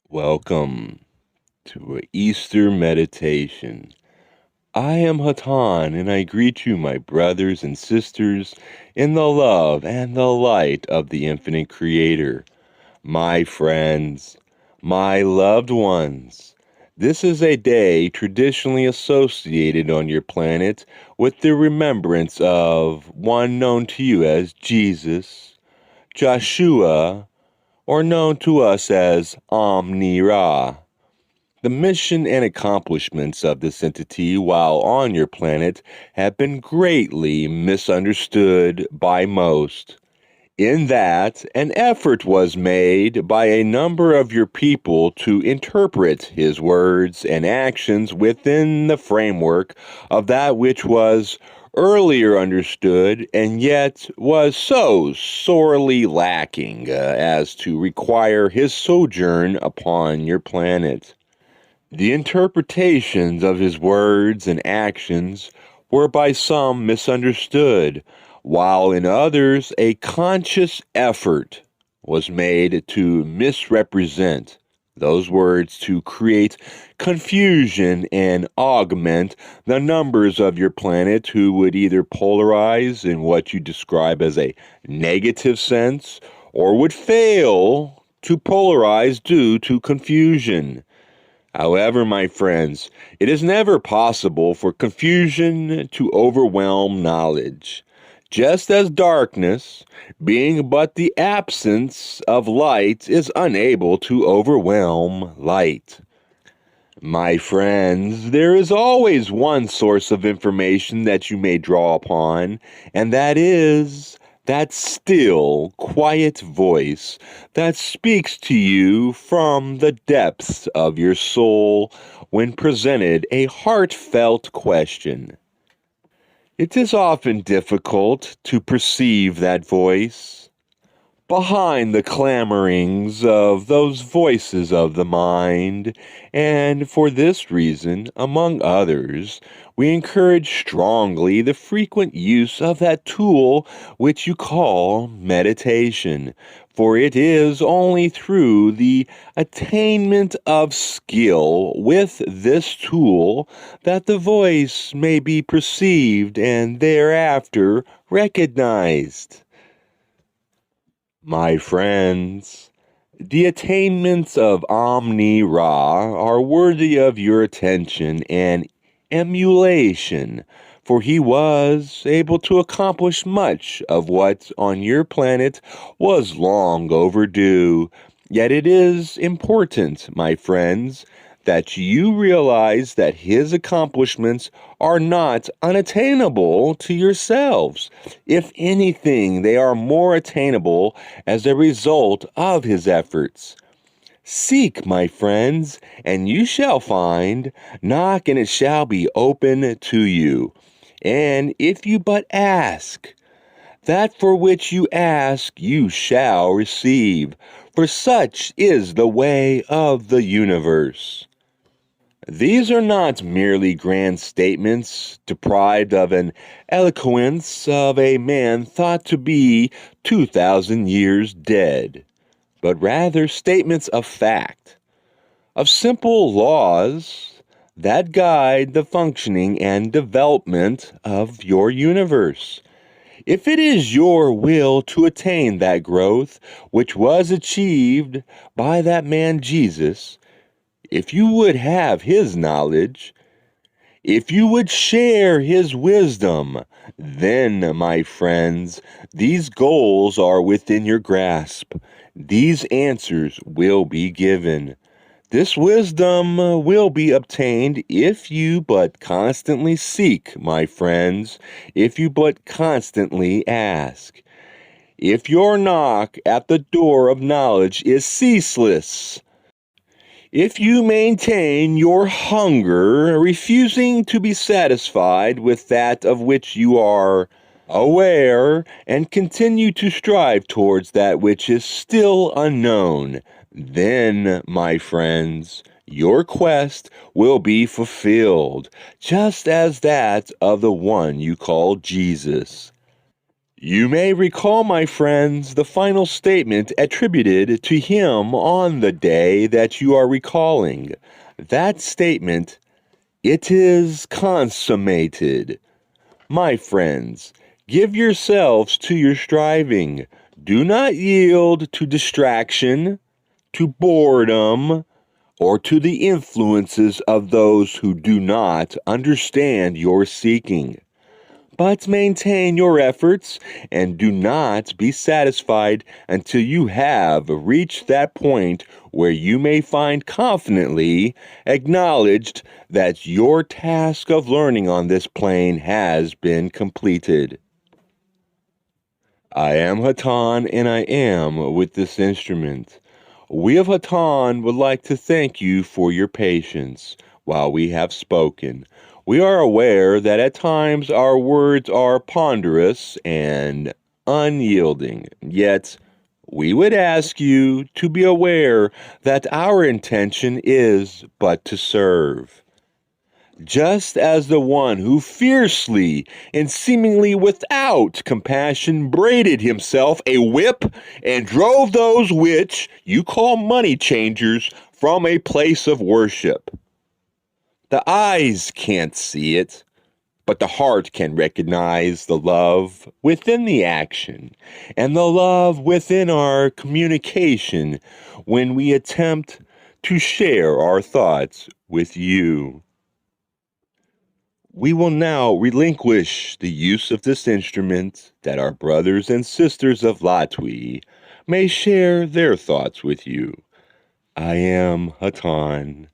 Welcome to a Easter meditation. I am Hatonn, and I greet you, my brothers and sisters, in the love and the light of the infinite Creator. My friends, my loved ones, this is a day traditionally associated on your planet with the remembrance of one known to you as Jesus, Joshua, or known to us as Omni-Ra. The mission and accomplishments of this entity while on your planet have been greatly misunderstood by most, in that an effort was made by a number of your people to interpret his words and actions within the framework of that which was earlier understood and yet was so sorely lacking as to require his sojourn upon your planet. The interpretations of his words and actions were by some misunderstood, while in others a conscious effort was made to misrepresent those words to create confusion and augment the numbers of your planet who would either polarize in what you describe as a negative sense or would fail to polarize due to confusion. However, my friends, it is never possible for confusion to overwhelm knowledge, just as darkness, being but the absence of light, is unable to overwhelm light. My friends, there is always one source of information that you may draw upon, and that is that still, quiet voice that speaks to you from the depths of your soul when presented a heartfelt question. It is often difficult to perceive that voice behind the clamorings of those voices of the mind, and for this reason, among others, we encourage strongly the frequent use of that tool which you call meditation, for it is only through the attainment of skill with this tool that the voice may be perceived and thereafter recognized. My friends, the attainments of Omni-Ra are worthy of your attention and emulation, for he was able to accomplish much of what on your planet was long overdue. Yet it is important, my friends, that you realize that his accomplishments are not unattainable to yourselves. If anything, they are more attainable as a result of his efforts. Seek, my friends, and you shall find. Knock, and it shall be open to you. And if you but ask, that for which you ask you shall receive, for such is the way of the universe. These are not merely grand statements deprived of an eloquence of a man thought to be 2,000 years dead, but rather statements of fact, of simple laws that guide the functioning and development of your universe. If it is your will to attain that growth which was achieved by that man Jesus, if you would have his knowledge, if you would share his wisdom, then, my friends, these goals are within your grasp. These answers will be given. This wisdom will be obtained if you but constantly seek, my friends, if you but constantly ask. If your knock at the door of knowledge is ceaseless, if you maintain your hunger, refusing to be satisfied with that of which you are aware, and continue to strive towards that which is still unknown, then, my friends, your quest will be fulfilled, just as that of the one you call Jesus. You may recall, my friends, the final statement attributed to him on the day that you are recalling. That statement, "It is consummated." My friends, give yourselves to your striving. Do not yield to distraction, to boredom, or to the influences of those who do not understand your seeking. But maintain your efforts and do not be satisfied until you have reached that point where you may find confidently acknowledged that your task of learning on this plane has been completed. I am Hatonn, and I am with this instrument. We of Hatonn would like to thank you for your patience while we have spoken. We are aware that at times our words are ponderous and unyielding, yet we would ask you to be aware that our intention is but to serve. Just as the one who fiercely and seemingly without compassion braided himself a whip and drove those which you call money changers from a place of worship. The eyes can't see it, but the heart can recognize the love within the action and the love within our communication when we attempt to share our thoughts with you. We will now relinquish the use of this instrument that our brothers and sisters of Latwi may share their thoughts with you. I am Hatonn.